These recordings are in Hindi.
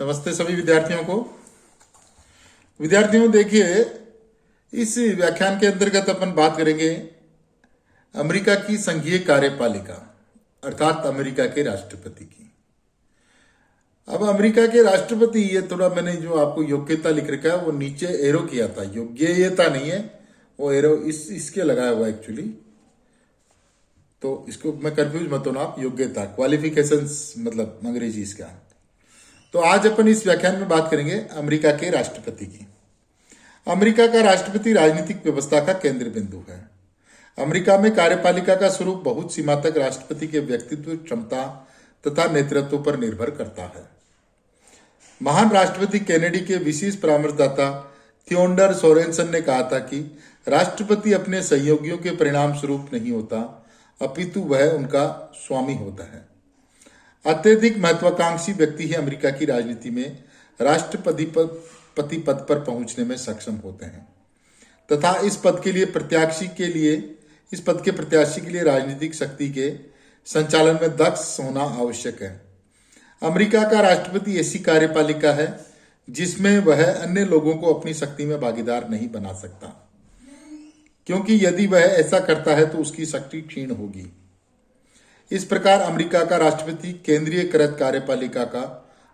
नमस्ते सभी विद्यार्थियों को। विद्यार्थियों देखिए, इस व्याख्यान के अंतर्गत अपन बात करेंगे अमेरिका की संघीय कार्यपालिका अर्थात अमेरिका के राष्ट्रपति की। अब अमेरिका के राष्ट्रपति, ये थोड़ा मैंने जो आपको योग्यता लिख रखा है वो नीचे एरो किया था, योग्यता नहीं है वो एरो इसके लगाया हुआ एक्चुअली, तो इसको मैं कंफ्यूज मत होना आप। योग्यता क्वालिफिकेशंस मतलब अंग्रेजी इसका। तो आज अपन इस व्याख्यान में बात करेंगे अमेरिका के राष्ट्रपति की। अमेरिका का राष्ट्रपति राजनीतिक व्यवस्था का केंद्र बिंदु है। अमेरिका में कार्यपालिका का स्वरूप बहुत सीमा तक राष्ट्रपति के व्यक्तित्व, क्षमता तथा नेतृत्व पर निर्भर करता है। महान राष्ट्रपति केनेडी के विशेष परामर्शदाता थियोडर सोरेनसन ने कहा था कि राष्ट्रपति अपने सहयोगियों के परिणाम स्वरूप नहीं होता, अपितु वह उनका स्वामी होता है। अत्यधिक महत्वाकांक्षी व्यक्ति ही अमेरिका की राजनीति में राष्ट्रपति पद पर पहुंचने में सक्षम होते हैं तथा इस पद के प्रत्याशी के लिए राजनीतिक शक्ति के संचालन में दक्ष होना आवश्यक है। अमेरिका का राष्ट्रपति ऐसी कार्यपालिका है जिसमें वह अन्य लोगों को अपनी शक्ति में भागीदार नहीं बना सकता, क्योंकि यदि वह ऐसा करता है तो उसकी शक्ति क्षीण होगी। इस प्रकार अमेरिका का राष्ट्रपति केंद्रीयकृत कार्यपालिका का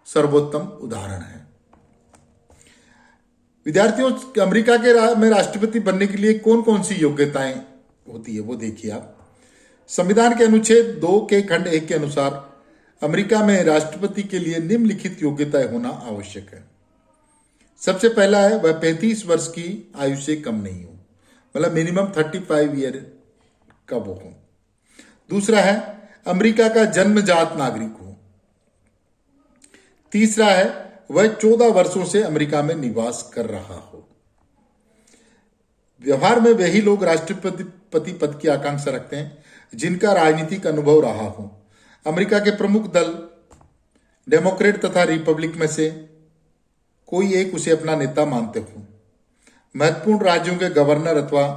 सर्वोत्तम उदाहरण है। विद्यार्थियों, अमेरिका में राष्ट्रपति बनने के लिए कौन कौन सी योग्यताएं होती है वो देखिए आप। संविधान के अनुच्छेद 2 के खंड 1 के अनुसार अमेरिका में राष्ट्रपति के लिए निम्नलिखित योग्यताएं होना आवश्यक है। सबसे पहला है वह 35 वर्ष की आयु से कम नहीं हो, मतलब मिनिमम 35 ईयर का वो हो। दूसरा है अमेरिका का जन्मजात नागरिक हो। तीसरा है वह 14 वर्षों से अमेरिका में निवास कर रहा हो। व्यवहार में वही लोग राष्ट्रपति पद की आकांक्षा रखते हैं जिनका राजनीतिक अनुभव रहा हो। अमेरिका के प्रमुख दल डेमोक्रेट तथा रिपब्लिक में से कोई एक उसे अपना नेता मानते हो। महत्वपूर्ण राज्यों के गवर्नर अथवा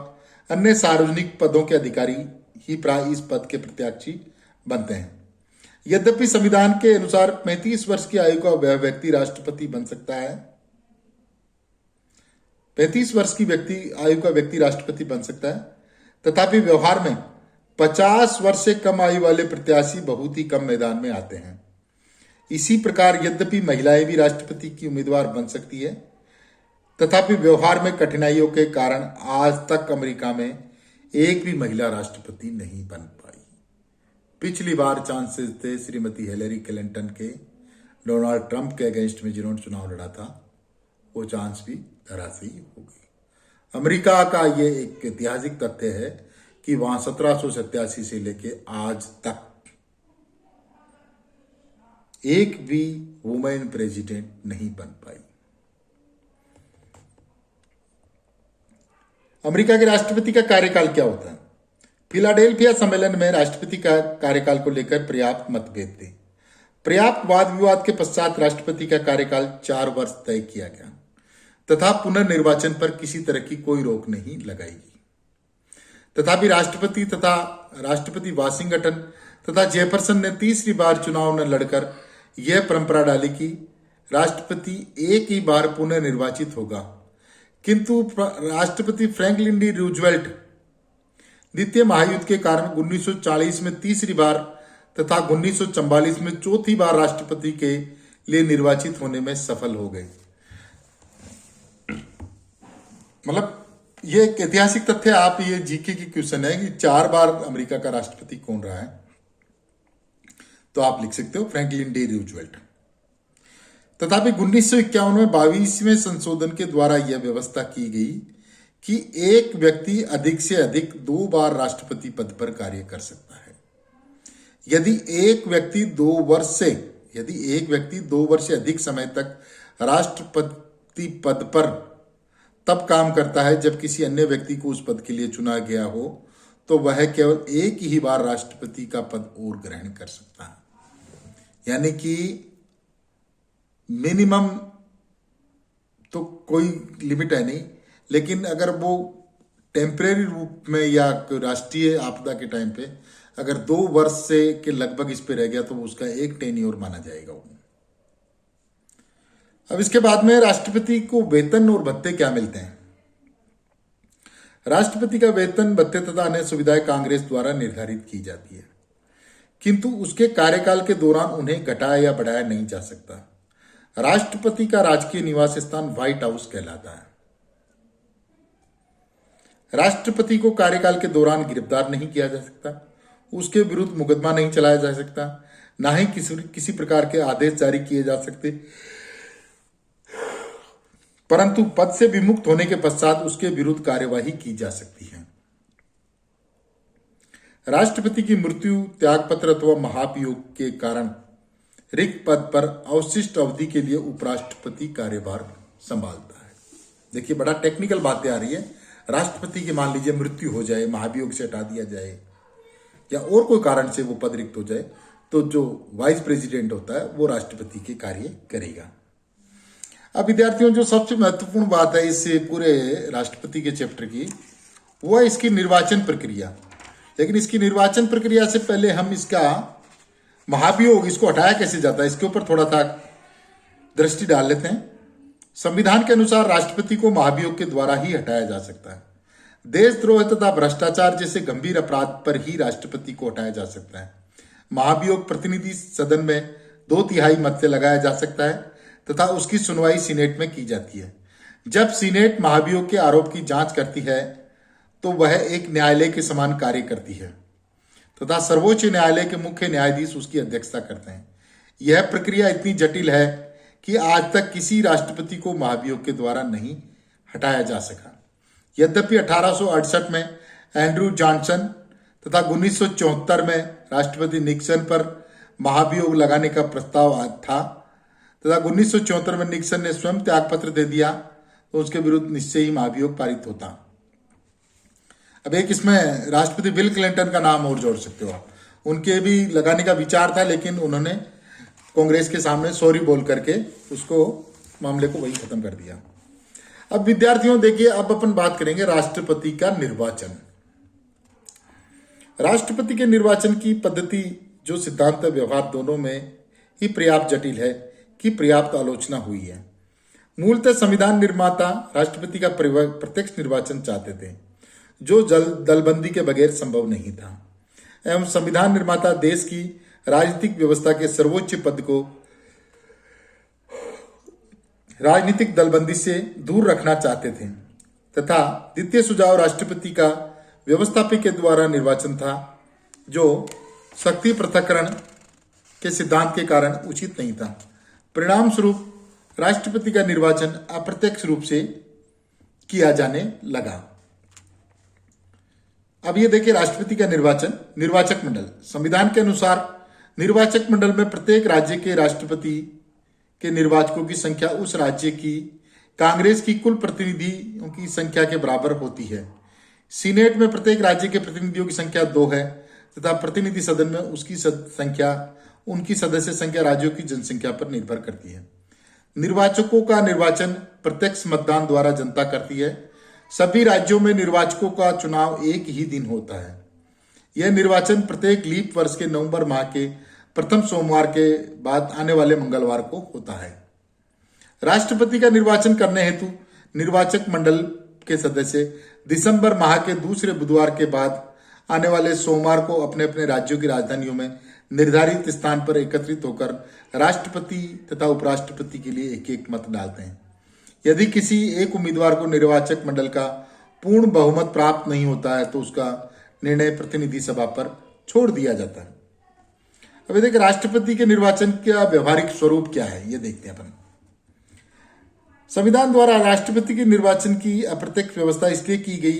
अन्य सार्वजनिक पदों के अधिकारी ही प्राय इस पद के प्रत्याशी बनते हैं। यद्यपि संविधान के अनुसार 35 वर्ष की आयु का वह व्यक्ति राष्ट्रपति बन सकता है, 35 वर्ष की आयु का व्यक्ति राष्ट्रपति बन सकता है, तथापि व्यवहार में 50 वर्ष से कम आयु वाले प्रत्याशी बहुत ही कम मैदान में आते हैं। इसी प्रकार यद्यपि महिलाएं भी राष्ट्रपति की उम्मीदवार बन सकती है, तथापि व्यवहार में कठिनाइयों के कारण आज तक अमेरिका में एक भी महिला राष्ट्रपति नहीं बन पाई। पिछली बार चांसेस थे श्रीमती हिलेरी क्लिंटन के डोनाल्ड ट्रंप के अगेंस्ट में जिन्होंने चुनाव लड़ा था, वो चांस भी धराशायी हो गई। अमेरिका का ये एक ऐतिहासिक तथ्य है कि वहां 1787 से लेके आज तक एक भी वुमेन प्रेसिडेंट नहीं बन पाई। अमेरिका के राष्ट्रपति का कार्यकाल क्या होता है? फिलाडेल्फिया सम्मेलन में राष्ट्रपति का कार्यकाल को लेकर पर्याप्त मतभेद थे। पर्याप्त वाद विवाद के पश्चात राष्ट्रपति का कार्यकाल 4 वर्ष तय किया गया तथा पुनर्निर्वाचन पर किसी तरह की कोई रोक नहीं लगाई गई। तथापि राष्ट्रपति वाशिंगटन तथा जेफरसन ने तीसरी बार चुनाव न लड़कर यह परंपरा डाली कि राष्ट्रपति एक ही बार पुनर्निर्वाचित होगा, किंतु राष्ट्रपति फ्रैंकलिन डी रूजवेल्ट द्वितीय महायुद्ध के कारण 1940 में तीसरी बार तथा 1944 में चौथी बार राष्ट्रपति के लिए निर्वाचित होने में सफल हो गए। मतलब ये एक ऐतिहासिक तथ्य, आप ये जीके की क्वेश्चन है कि 4 बार अमेरिका का राष्ट्रपति कौन रहा है, तो आप लिख सकते हो फ्रैंकलिन डी रूजवेल्ट। तथापि 1951 में 22वें संशोधन के द्वारा यह व्यवस्था की गई कि एक व्यक्ति अधिक से अधिक 2 बार राष्ट्रपति पद पर कार्य कर सकता है। यदि एक व्यक्ति 2 वर्ष से अधिक समय तक राष्ट्रपति पद पर तब काम करता है जब किसी अन्य व्यक्ति को उस पद के लिए चुना गया हो, तो वह केवल एक ही बार राष्ट्रपति का पद और ग्रहण कर सकता है। यानी कि मिनिमम तो कोई लिमिट है नहीं, लेकिन अगर वो टेम्परेरी रूप में या राष्ट्रीय आपदा के टाइम पे अगर 2 वर्ष से के लगभग इस पे रह गया तो उसका एक टेन्योर माना जाएगा वो। अब इसके बाद में राष्ट्रपति को वेतन और भत्ते क्या मिलते हैं। राष्ट्रपति का वेतन, भत्ते तथा अन्य सुविधाएं कांग्रेस द्वारा निर्धारित की जाती है, किंतु उसके कार्यकाल के दौरान उन्हें घटाया या बढ़ाया नहीं जा सकता। राष्ट्रपति का राजकीय निवास स्थान व्हाइट हाउस कहलाता है। राष्ट्रपति को कार्यकाल के दौरान गिरफ्तार नहीं किया जा सकता, उसके विरुद्ध मुकदमा नहीं चलाया जा सकता, ना ही किसी प्रकार के आदेश जारी किए जा सकते, परंतु पद से विमुक्त होने के पश्चात उसके विरुद्ध कार्यवाही की जा सकती है। राष्ट्रपति की मृत्यु, त्यागपत्र अथवा महाभियोग के कारण रिक्त पद पर अवशिष्ट अवधि के लिए उपराष्ट्रपति कार्यभार संभालता है। देखिए, बड़ा टेक्निकल बातें आ रही है। राष्ट्रपति की मान लीजिए मृत्यु हो जाए, महाभियोग से हटा दिया जाए या और कोई कारण से वो पद रिक्त हो जाए, तो जो वाइस प्रेसिडेंट होता है वो राष्ट्रपति के कार्य करेगा। अब विद्यार्थियों, जो सबसे महत्वपूर्ण बात है इस पूरे राष्ट्रपति के चैप्टर की, वो है इसकी निर्वाचन प्रक्रिया। लेकिन इसकी निर्वाचन प्रक्रिया से पहले हम इसका महाभियोग, इसको हटाया कैसे जाता है, इसके ऊपर थोड़ा सा दृष्टि डाल लेते हैं। संविधान के अनुसार राष्ट्रपति को महाभियोग के द्वारा ही हटाया जा सकता है। देशद्रोह तथा भ्रष्टाचार जैसे गंभीर अपराध पर ही राष्ट्रपति को हटाया जा सकता है। महाभियोग प्रतिनिधि सदन में 2/3 मत से लगाया जा सकता है तथा उसकी सुनवाई सीनेट में की जाती है। जब सीनेट महाभियोग के आरोप की जांच करती है तो वह एक न्यायालय के समान कार्य करती है तथा सर्वोच्च न्यायालय के मुख्य न्यायाधीश उसकी अध्यक्षता करते हैं। यह प्रक्रिया इतनी जटिल है कि आज तक किसी राष्ट्रपति को महाभियोग के द्वारा नहीं हटाया जा सका। यद्यपि 1868 में एंड्रू जॉनसन तथा 1974 में राष्ट्रपति निक्सन पर महाभियोग लगाने का प्रस्ताव था तथा 1974 में निक्सन ने स्वयं त्यागपत्र दे दिया तो उसके विरुद्ध निश्चय ही महाभियोग पारित होता। अब एक इसमें राष्ट्रपति बिल क्लिंटन का नाम और जोड़ सकते हो आप। उनके भी लगाने का विचार था, लेकिन उन्होंने कांग्रेस के सामने सॉरी बोल करके उसको मामले को वही खत्म कर दिया। अब विद्यार्थियों देखिए, अब अपन बात करेंगे राष्ट्रपति का निर्वाचन। राष्ट्रपति के निर्वाचन की पद्धति जो सिद्धांत व्यवहार दोनों में ही पर्याप्त जटिल है कि पर्याप्त आलोचना हुई है। मूलतः संविधान निर्माता राष्ट्रपति का प्रत्यक्ष निर्वाचन चाहते थे, जो दलबंदी के बगैर संभव नहीं था, एवं संविधान निर्माता देश की राजनीतिक व्यवस्था के सर्वोच्च पद को राजनीतिक दलबंदी से दूर रखना चाहते थे तथा द्वितीय सुझाव राष्ट्रपति का व्यवस्थापक के द्वारा निर्वाचन था, जो शक्ति पृथक्करण के सिद्धांत के कारण उचित नहीं था। परिणाम स्वरूप राष्ट्रपति का निर्वाचन अप्रत्यक्ष रूप से किया जाने लगा। अब ये देखिए, राष्ट्रपति का निर्वाचन। निर्वाचक मंडल, संविधान के अनुसार निर्वाचक मंडल में प्रत्येक राज्य के राष्ट्रपति के निर्वाचकों की संख्या उस राज्य की कांग्रेस की कुल प्रतिनिधियों की संख्या के बराबर होती है। सीनेट में प्रत्येक राज्य के प्रतिनिधियों की संख्या 2 है तथा प्रतिनिधि सदन में उसकी संख्या, उनकी सदस्य संख्या राज्यों की जनसंख्या पर निर्भर करती है। निर्वाचकों का निर्वाचन प्रत्यक्ष मतदान द्वारा जनता करती है। सभी राज्यों में निर्वाचकों का चुनाव एक ही दिन होता है। यह निर्वाचन प्रत्येक लीप वर्ष के नवंबर माह के प्रथम सोमवार के बाद आने वाले मंगलवार को होता है। राष्ट्रपति का निर्वाचन करने हेतु निर्वाचक मंडल के सदस्य दिसंबर माह के दूसरे बुधवार के बाद आने वाले सोमवार को अपने अपने राज्यों की राजधानियों में निर्धारित स्थान पर एकत्रित होकर राष्ट्रपति तथा उपराष्ट्रपति के लिए एक एक मत डालते हैं। यदि किसी एक उम्मीदवार को निर्वाचक मंडल का पूर्ण बहुमत प्राप्त नहीं होता है तो उसका निर्णय प्रतिनिधि सभा पर छोड़ दिया जाता है। अब देखिए, राष्ट्रपति के निर्वाचन का व्यवहारिक स्वरूप क्या है, ये देखते हैं अपन। संविधान द्वारा राष्ट्रपति के निर्वाचन की अप्रत्यक्ष व्यवस्था इसलिए की गई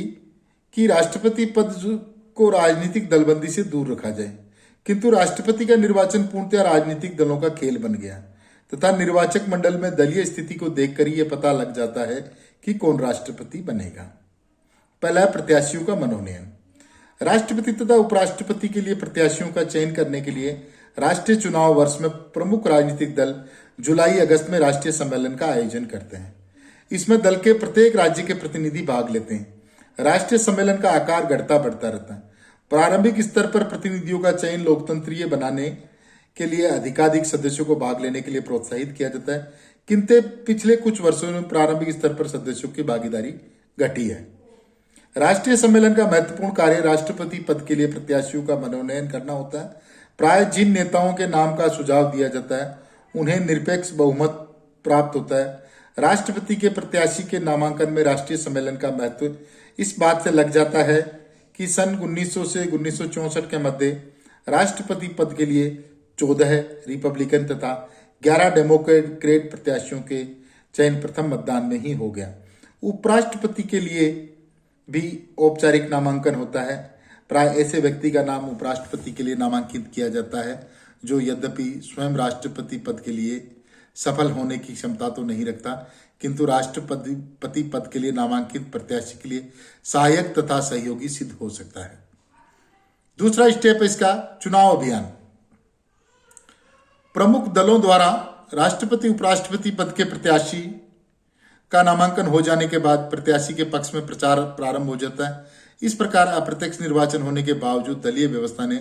कि राष्ट्रपति पद को राजनीतिक दलबंदी से दूर रखा जाए, किंतु राष्ट्रपति का निर्वाचन पूर्णतः राजनीतिक दलों का खेल बन गया तथा निर्वाचक मंडल में दलीय स्थिति को देखकर ही यह पता लग जाता है कि कौन राष्ट्रपति बनेगा। पहला है प्रत्याशियों का मनोनयन। राष्ट्रपति तथा उपराष्ट्रपति के लिए प्रत्याशियों का चयन करने के लिए राष्ट्रीय चुनाव वर्ष में प्रमुख राजनीतिक दल जुलाई अगस्त में राष्ट्रीय सम्मेलन का आयोजन करते हैं। इसमें दल के प्रत्येक राज्य के प्रतिनिधि भाग लेते हैं। राष्ट्रीय सम्मेलन का आकार घटता बढ़ता रहता है। प्रारंभिक स्तर पर प्रतिनिधियों का चयन लोकतंत्रीय बनाने के लिए अधिकाधिक सदस्यों को भाग लेने के लिए प्रोत्साहित किया जाता है, किंतु पिछले कुछ वर्षों में प्रारंभिक स्तर पर सदस्यों की भागीदारी घटी है। राष्ट्रीय सम्मेलन का महत्वपूर्ण कार्य राष्ट्रपति पद के लिए प्रत्याशियों का मनोनयन करना होता है। प्राय जिन नेताओं के नाम का सुझाव दिया जाता है उन्हें निरपेक्ष बहुमत प्राप्त होता है। राष्ट्रपति के प्रत्याशी के नामांकन में राष्ट्रीय सम्मेलन का महत्व इस बात से लग जाता है कि सन 1900 से 1964 के मध्य राष्ट्रपति पद के लिए 14 रिपब्लिकन तथा 11 डेमोक्रेट प्रत्याशियों के चयन प्रथम मतदान में ही हो गया। उपराष्ट्रपति के लिए भी औपचारिक नामांकन होता है। प्राय ऐसे व्यक्ति का नाम उपराष्ट्रपति के लिए नामांकित किया जाता है जो यद्यपि स्वयं राष्ट्रपति पद के लिए सफल होने की क्षमता तो नहीं रखता, किंतु राष्ट्रपति पद के लिए नामांकित प्रत्याशी के लिए सहायक तथा सहयोगी सिद्ध हो सकता है। दूसरा स्टेप इसका चुनाव अभियान। प्रमुख दलों द्वारा राष्ट्रपति उपराष्ट्रपति पद के प्रत्याशी का नामांकन हो जाने के बाद प्रत्याशी के पक्ष में प्रचार प्रारंभ हो जाता है। इस प्रकार अप्रत्यक्ष निर्वाचन होने के बावजूद दलीय व्यवस्था ने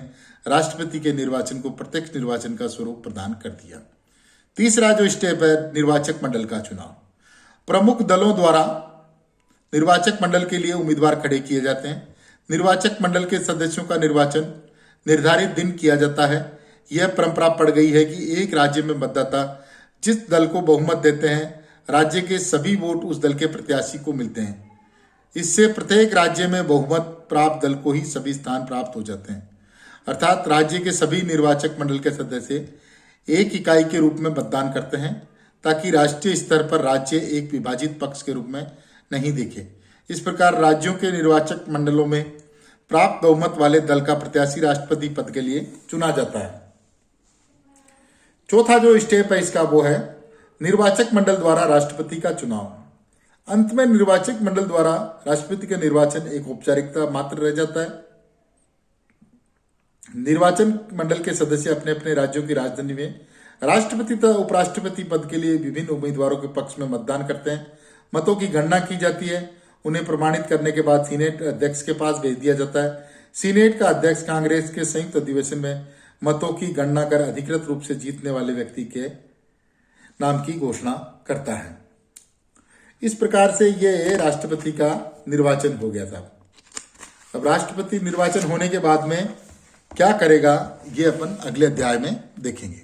राष्ट्रपति के निर्वाचन को प्रत्यक्ष निर्वाचन का स्वरूप प्रदान कर दिया। तीसरा जो स्टेप है, निर्वाचक मंडल का चुनाव। प्रमुख दलों द्वारा निर्वाचक मंडल के लिए उम्मीदवार खड़े किए जाते हैं। निर्वाचक मंडल के सदस्यों का निर्वाचन निर्धारित दिन किया जाता है। यह परंपरा पड़ गई है कि एक राज्य में मतदाता जिस दल को बहुमत देते हैं, राज्य के सभी वोट उस दल के प्रत्याशी को मिलते हैं। इससे प्रत्येक राज्य में बहुमत प्राप्त दल को ही सभी स्थान प्राप्त हो जाते हैं। अर्थात राज्य के सभी निर्वाचक मंडल के सदस्य एक इकाई के रूप में मतदान करते हैं, ताकि राष्ट्रीय स्तर पर राज्य एक विभाजित पक्ष के रूप में नहीं दिखे। इस प्रकार राज्यों के निर्वाचक मंडलों में प्राप्त बहुमत वाले दल का प्रत्याशी राष्ट्रपति पद के लिए चुना जाता है। चौथा जो स्टेप है इसका वो है निर्वाचक मंडल द्वारा राष्ट्रपति का चुनाव। अंत में निर्वाचक मंडल द्वारा राष्ट्रपति का निर्वाचन एक औपचारिकता मात्र रह जाता है। निर्वाचन मंडल के सदस्य अपने अपने राज्यों की राजधानी में राष्ट्रपति तथा उपराष्ट्रपति पद के लिए विभिन्न उम्मीदवारों के पक्ष में मतदान करते हैं। मतों की गणना की जाती है। उन्हें प्रमाणित करने के बाद सीनेट अध्यक्ष के पास भेज दिया जाता है। सीनेट का अध्यक्ष कांग्रेस के संयुक्त अधिवेशन में मतों की गणना कर अधिकृत रूप से जीतने वाले व्यक्ति के नाम की घोषणा करता है। इस प्रकार से ये राष्ट्रपति का निर्वाचन हो गया था। अब राष्ट्रपति निर्वाचन होने के बाद में क्या करेगा, ये अपन अगले अध्याय में देखेंगे।